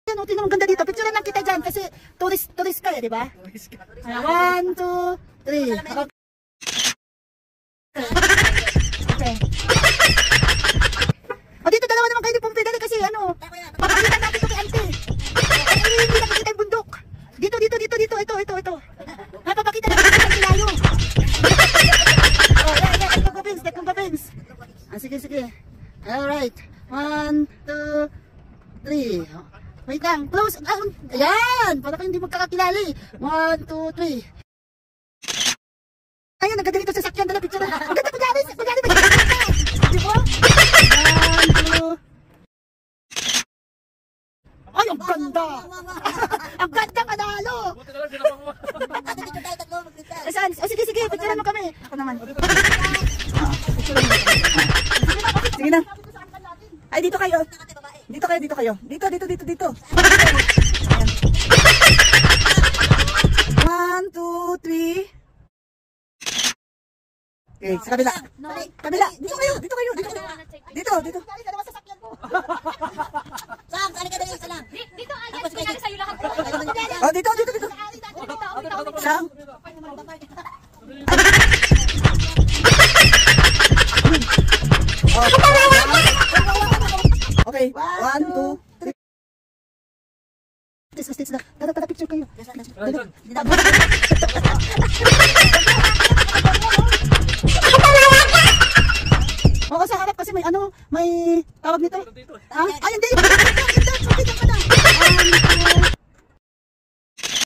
Ano, tingnan mo ganda dito. Picture lang kita dyan kasi tourist ka eh, di ba? 1, 2, 3. Okay. O dito dalawa naman kayo ni Pumpidali kasi ano, papakita natin ito kay Auntie. Hindi nakikita yung bundok. Dito. Ito. Papakita natin ito kay Layo. Oh, yeah. Let kong Vince. Sige. Alright. 1, 2, 3. Wait lang. Close. Ayan. Para kayo hindi magkakakilali. 1, 2, 3. Ayun, naganda dito sa sakyan. Dala, picture na. Ang ganda, kunyari. Di ba? 1, 2. Ay, ang ganda. Ang ganda kanalo. Saan? O sige, picture mo kami. Ako naman. Sige na. Ay, dito kayo. Dito kayo. Dito. 1, 2, 3. Okay, sa kabila. Dito kayo. Dito. Sam, sali ka dali isa lang. Dito, ayan. Kunyari sa'yo lahat. Oh, dito. Sam. Okay, 1, 2, 3. This na. Tara, picture kayo.